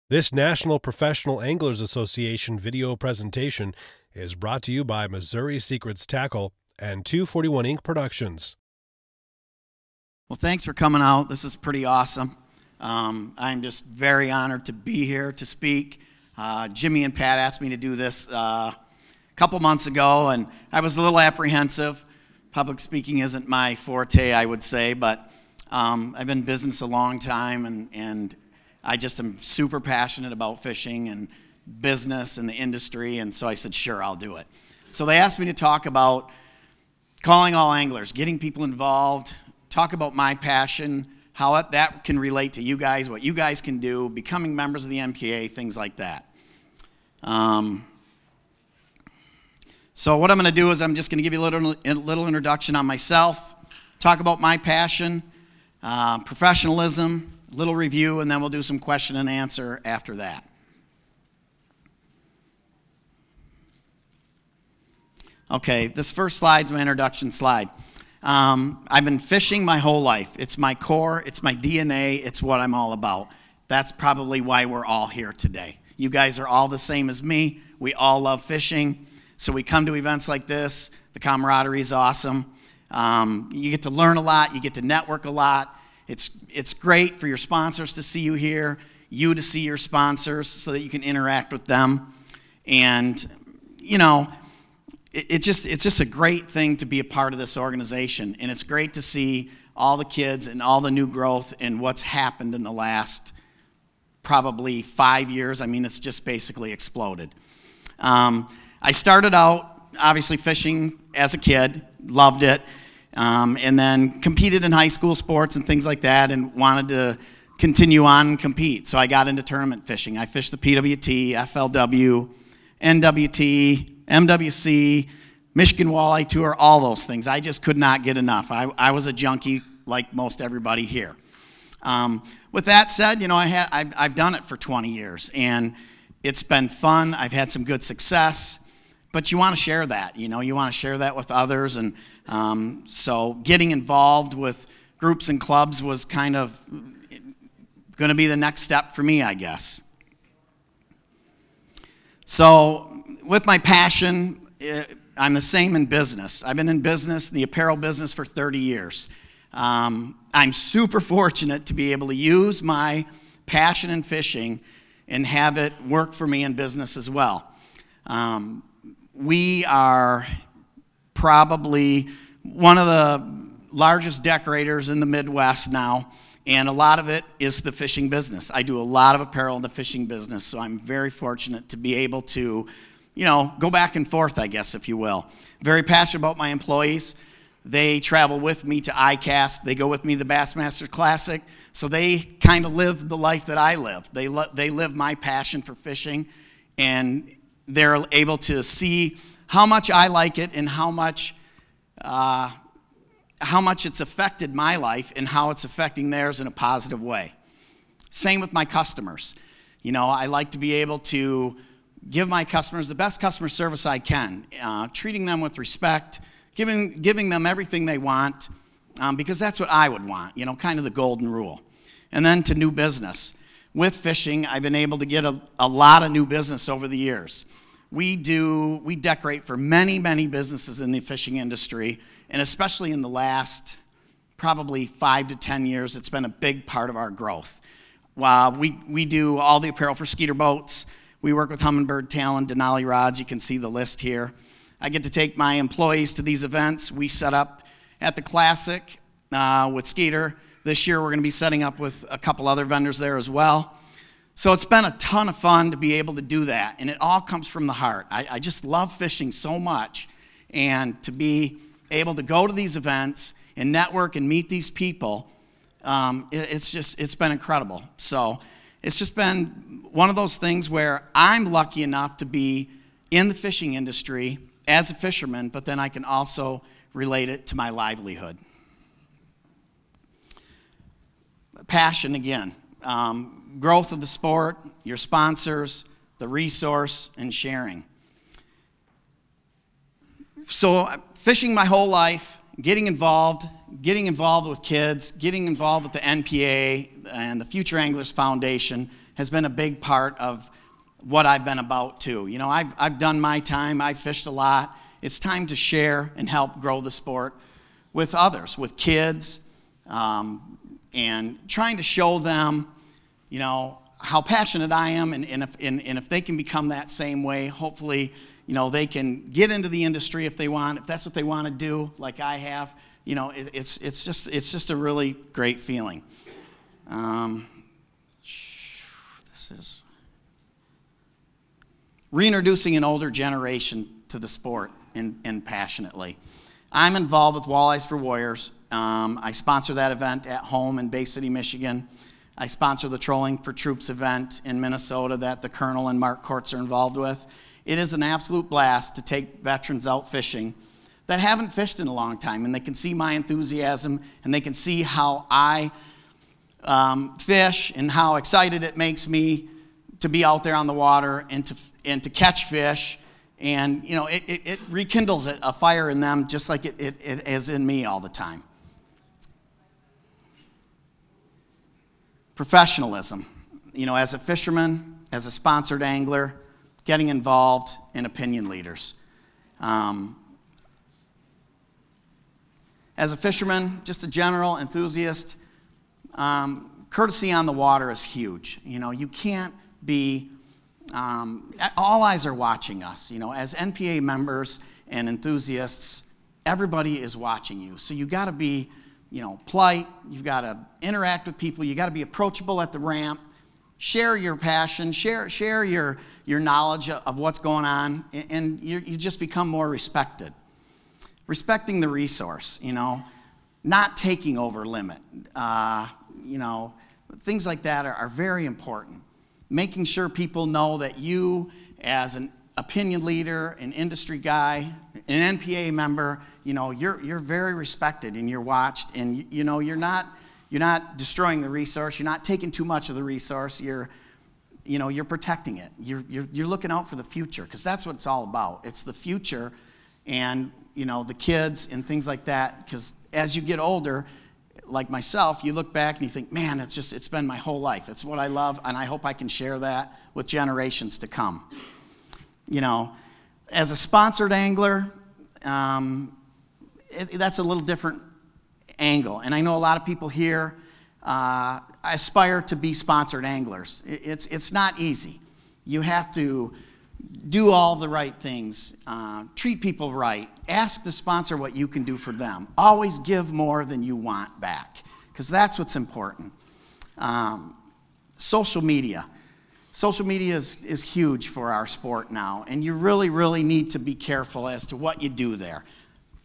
This National Professional Anglers Association video presentation is brought to you by Missouri Secrets Tackle and 241 Inc. Productions. Well, thanks for coming out. This is pretty awesome. I'm just very honored to be here to speak. Jimmy and Pat asked me to do this a couple months ago, and I was a little apprehensive. Public speaking isn't my forte, I would say, but I've been in business a long time, and I just am super passionate about fishing and business and the industry, and so I said, sure, I'll do it. So they asked me to talk about calling all anglers, getting people involved, talk about my passion, how that can relate to you guys, what you guys can do, becoming members of the NPA, things like that. So what I'm going to do is I'm just going to give you a little introduction on myself, talk about my passion, professionalism, a little review, and then we'll do some question and answer after that. Okay, this first slide's my introduction slide. I've been fishing my whole life. It's my core, it's my DNA, it's what I'm all about. That's probably why we're all here today. You guys are all the same as me. We all love fishing. So we come to events like this. The camaraderie is awesome. You get to learn a lot. You get to network a lot. It's great for your sponsors to see you here, you to see your sponsors so that you can interact with them. And, you know, it's just a great thing to be a part of this organization. And it's great to see all the kids and all the new growth and what's happened in the last probably 5 years. I mean, it's just basically exploded. I started out, obviously, fishing as a kid, loved it. And then competed in high school sports and things like that and wanted to continue on and compete. So I got into tournament fishing. I fished the PWT, FLW, NWT, MWC, Michigan Walleye Tour, all those things. I just could not get enough. I was a junkie like most everybody here. With that said, you know, I've done it for 20 years, and it's been fun. I've had some good success. But you want to share that, you know, you want to share that with others. And so getting involved with groups and clubs was kind of going to be the next step for me, I guess. So with my passion, I'm the same in business. I've been in business, the apparel business, for 30 years. I'm super fortunate to be able to use my passion in fishing and have it work for me in business as well. We are probably one of the largest decorators in the Midwest now, and a lot of it is the fishing business. I do a lot of apparel in the fishing business, so I'm very fortunate to be able to, you know, go back and forth, I guess, if you will. Very passionate about my employees. They travel with me to ICAST. They go with me to the Bassmaster Classic, so they kind of live the life that I live. They live my passion for fishing, and they're able to see how much I like it and how much it's affected my life and how it's affecting theirs in a positive way. Same with my customers. You know, I like to be able to give my customers the best customer service I can, treating them with respect, giving them everything they want, because that's what I would want, you know, kind of the golden rule. And then to new business. With fishing, I've been able to get a lot of new business over the years. We decorate for many, many businesses in the fishing industry, and especially in the last probably 5 to 10 years, it's been a big part of our growth. We do all the apparel for Skeeter boats. We work with Humminbird, Talon, Denali rods. You can see the list here. I get to take my employees to these events. We set up at the Classic with Skeeter. This year we're going to be setting up with a couple other vendors there as well. So it's been a ton of fun to be able to do that, and it all comes from the heart. I just love fishing so much, and to be able to go to these events and network and meet these people, it's been incredible. So it's just been one of those things where I'm lucky enough to be in the fishing industry as a fisherman, but then I can also relate it to my livelihood. Passion again. Growth of the sport, your sponsors, the resource, and sharing. So fishing my whole life, getting involved with kids, getting involved with the NPA and the Future Anglers Foundation, has been a big part of what I've been about too. You know, I've done my time, I've fished a lot. It's time to share and help grow the sport with others, with kids, and trying to show them, you know, how passionate I am, and if they can become that same way, hopefully, you know, they can get into the industry if they want, if that's what they want to do, like I have. You know, it's just a really great feeling. This is reintroducing an older generation to the sport and passionately. I'm involved with Walleyes for Warriors. I sponsor that event at home in Bay City, Michigan. I sponsor the Trolling for Troops event in Minnesota that the Colonel and Mark Courts are involved with. It is an absolute blast to take veterans out fishing that haven't fished in a long time, and they can see my enthusiasm, and they can see how I fish and how excited it makes me to be out there on the water and to catch fish. And, you know, it rekindles a fire in them just like it is in me all the time. Professionalism. You know, as a fisherman, as a sponsored angler, getting involved in opinion leaders. As a fisherman, just a general enthusiast, courtesy on the water is huge. You know, you can't be, all eyes are watching us. You know, as NPA members and enthusiasts, everybody is watching you. So you got to be, you know, polite. You've got to interact with people. You got to be approachable at the ramp. Share your passion. Share your knowledge of what's going on, and you just become more respected. Respecting the resource, you know, not taking over limit. You know, things like that are very important. Making sure people know that you, as an opinion leader, an industry guy, an NPA member, you know, you're very respected and you're watched, and you know, you're not destroying the resource. You're not taking too much of the resource. You're protecting it. You're looking out for the future, because that's what it's all about. It's the future, and you know, the kids and things like that. Because as you get older, like myself, you look back and you think, man, it's been my whole life. It's what I love, and I hope I can share that with generations to come. You know, as a sponsored angler, that's a little different angle. And I know a lot of people here aspire to be sponsored anglers. It's not easy. You have to do all the right things, treat people right, ask the sponsor what you can do for them. Always give more than you want back, because that's what's important. Social media. Social media is huge for our sport now, and you really, really need to be careful as to what you do there.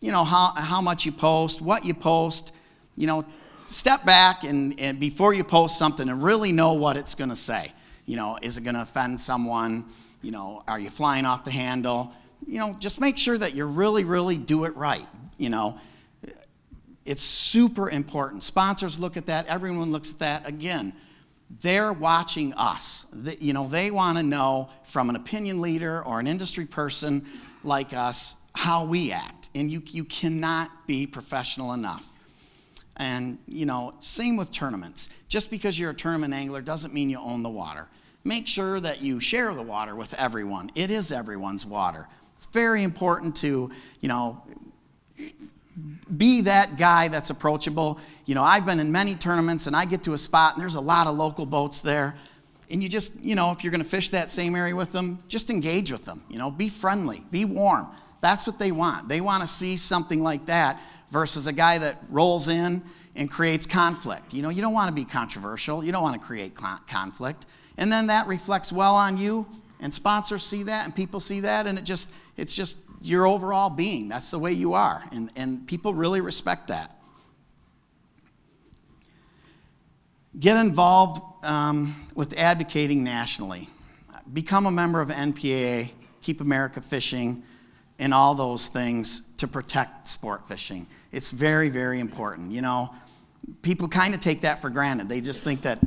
You know, how much you post, what you post. You know, step back and before you post something, and really know what it's going to say. You know, is it going to offend someone? You know, are you flying off the handle? You know, just make sure that you really, really do it right. You know, it's super important. Sponsors look at that. Everyone looks at that. Again, they're watching us. You know, they want to know from an opinion leader or an industry person like us how we act. And you cannot be professional enough. And, you know, same with tournaments. Just because you're a tournament angler doesn't mean you own the water. Make sure that you share the water with everyone. It is everyone's water. It's very important to, you know, be that guy that's approachable. You know, I've been in many tournaments, and I get to a spot, and there's a lot of local boats there. And you just, you know, if you're going to fish that same area with them, just engage with them. You know, be friendly, be warm. That's what they want. They want to see something like that versus a guy that rolls in and creates conflict. You know, you don't want to be controversial. You don't want to create conflict. And then that reflects well on you, and sponsors see that, and people see that, and it's just your overall being. That's the way you are, and people really respect that. Get involved with advocating nationally. Become a member of NPAA, Keep America Fishing, and all those things to protect sport fishing. It's very, very important. You know, people kind of take that for granted. They just think that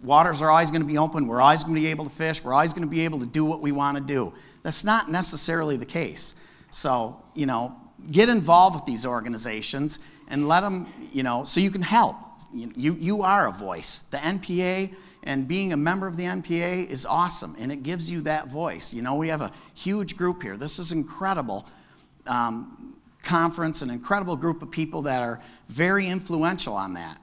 waters are always going to be open, we're always going to be able to fish, we're always going to be able to do what we want to do. That's not necessarily the case. So, you know, get involved with these organizations and let them, you know, so you can help. You are a voice. The NPA and being a member of the NPA is awesome, and it gives you that voice. You know, we have a huge group here. This is incredible conference, an incredible group of people that are very influential on that.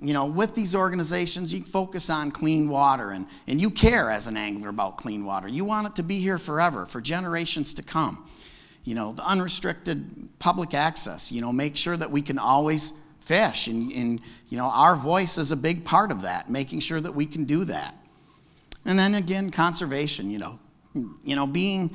You know, with these organizations, you focus on clean water, and you care as an angler about clean water. You want it to be here forever, for generations to come. You know, the unrestricted public access, you know, make sure that we can always fish, and you know, our voice is a big part of that, making sure that we can do that. And then again, conservation, you know, being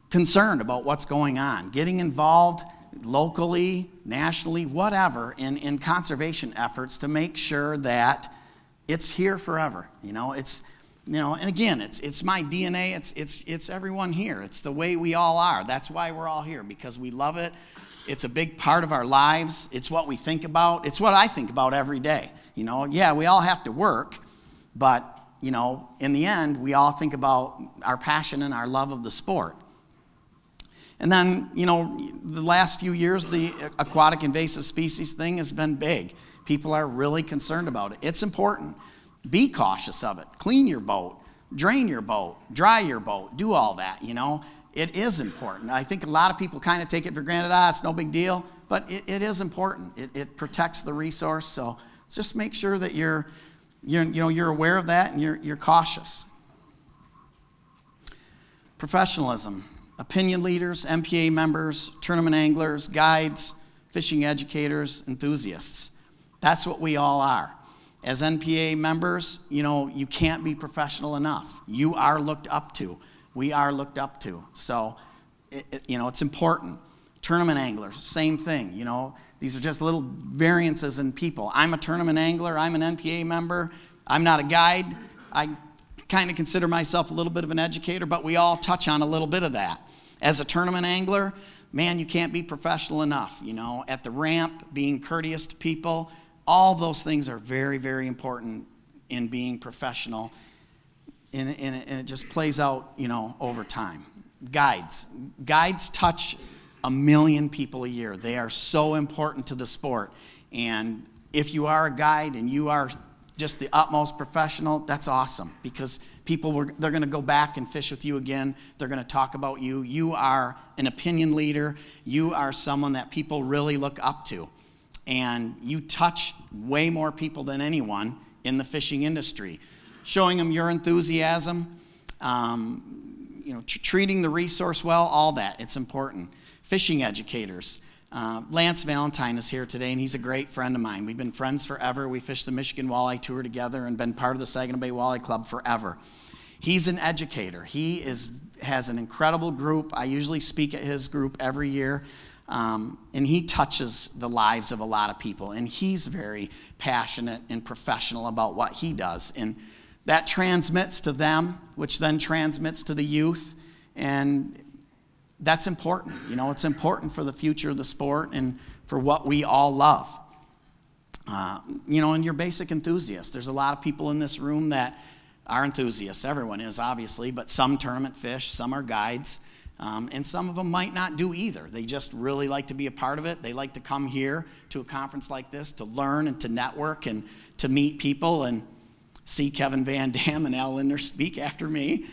concerned about what's going on, getting involved locally, nationally, whatever, in conservation efforts to make sure that it's here forever. You know, it's, you know, and again, it's my DNA, it's everyone here. It's the way we all are. That's why we're all here, because we love it. It's a big part of our lives. It's what we think about. It's what I think about every day. You know, yeah, we all have to work, but, you know, in the end, we all think about our passion and our love of the sport. And then, you know, the last few years, the aquatic invasive species thing has been big. People are really concerned about it. It's important. Be cautious of it. Clean your boat, drain your boat, dry your boat, do all that, you know. It is important. I think a lot of people kind of take it for granted. It's no big deal, but it is important. It protects the resource, so just make sure that you're aware of that and you're cautious. Professionalism. Opinion leaders, MPA members, tournament anglers, guides, fishing educators, enthusiasts. That's what we all are. As NPA members, you know, you can't be professional enough. You are looked up to. We are looked up to. So, you know, it's important. Tournament anglers, same thing. You know, these are just little variances in people. I'm a tournament angler. I'm an NPA member. I'm not a guide. I kind of consider myself a little bit of an educator, but we all touch on a little bit of that. As a tournament angler, man, you can't be professional enough. You know, at the ramp, being courteous to people, all those things are very, very important in being professional, and it just plays out, you know, over time. Guides touch 1 million people a year. They are so important to the sport, and if you are a guide and you are just the utmost professional, that's awesome, because they're going to go back and fish with you again. They're going to talk about you. You are an opinion leader. You are someone that people really look up to, and you touch way more people than anyone in the fishing industry. Showing them your enthusiasm, you know, treating the resource well, all that, it's important. Fishing educators. Lance Valentine is here today, and he's a great friend of mine. We've been friends forever. We fished the Michigan Walleye Tour together and been part of the Saginaw Bay Walleye Club forever. He's an educator. He has an incredible group. I usually speak at his group every year, and he touches the lives of a lot of people, and he's very passionate and professional about what he does, and that transmits to them, which then transmits to the youth, and that's important. You know, it's important for the future of the sport and for what we all love. You know, and you're basic enthusiasts. There's a lot of people in this room that are enthusiasts. Everyone is, obviously, but some tournament fish, some are guides, and some of them might not do either. They just really like to be a part of it. They like to come here to a conference like this to learn and to network and to meet people and see Kevin Van Dam and Al Lindner speak after me.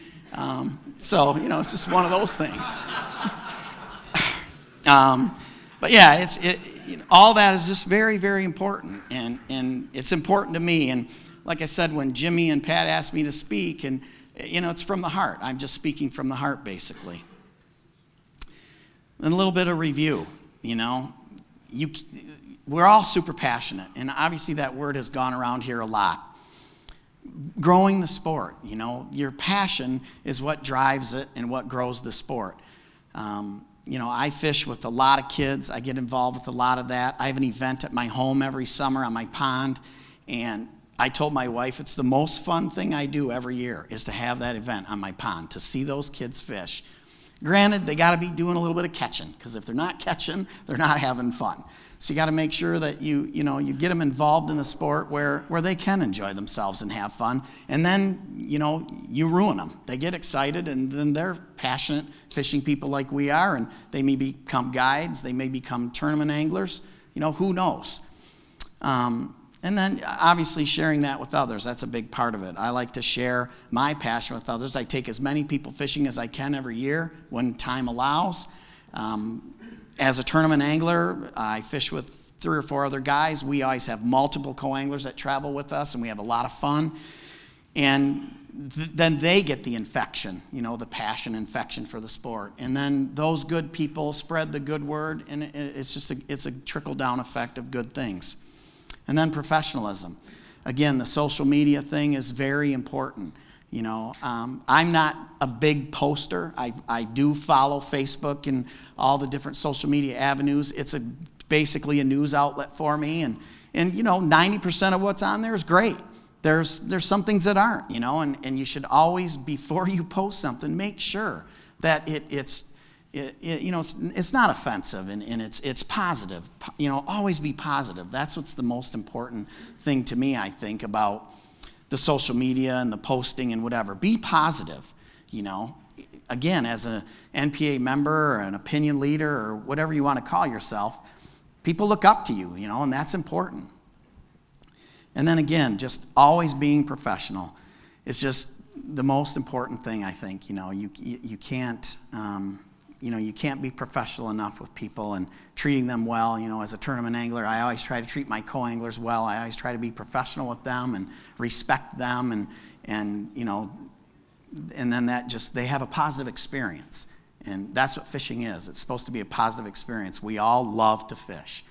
So, you know, it's just one of those things. But yeah, you know, all that is just very, very important, and it's important to me. And like I said, when Jimmy and Pat asked me to speak, and you know, it's from the heart. I'm just speaking from the heart, basically. And a little bit of review. You know, we're all super passionate, and obviously that word has gone around here a lot. Growing the sport, you know, your passion is what drives it and what grows the sport. You know, I fish with a lot of kids. I get involved with a lot of that. I have an event at my home every summer on my pond, and I told my wife it's the most fun thing I do every year is to have that event on my pond, to see those kids fish. Granted, they got to be doing a little bit of catching, because if they're not catching, they're not having fun. So you got to make sure that you get them involved in the sport where they can enjoy themselves and have fun. And then, you know, you ruin them. They get excited, and then they're passionate fishing people like we are, and they may become guides. They may become tournament anglers. You know, who knows? And And then obviously sharing that with others, that's a big part of it. I like to share my passion with others. I take as many people fishing as I can every year when time allows. As a tournament angler, I fish with 3 or 4 other guys. We always have multiple co-anglers that travel with us, and we have a lot of fun. And then they get the infection, you know, the passion infection for the sport. And then those good people spread the good word, and it's a trickle-down effect of good things. And then professionalism. Again, the social media thing is very important. You know, I'm not a big poster. I do follow Facebook and all the different social media avenues. It's basically a news outlet for me. And you know, 90% of what's on there is great. There's some things that aren't, you know, and you should always, before you post something, make sure that it's not offensive and it's positive. You know, always be positive. That's what's the most important thing to me, I think, about the social media and the posting and whatever. Be positive, you know. Again, as an NPA member or an opinion leader or whatever you want to call yourself, people look up to you, you know, and that's important. And then again, just always being professional is just the most important thing, I think. You know, you can't, you can't be professional enough with people and treating them well. You know, as a tournament angler, I always try to treat my co-anglers well. I always try to be professional with them and respect them, and you know, and then they have a positive experience. And that's what fishing is. It's supposed to be a positive experience. We all love to fish.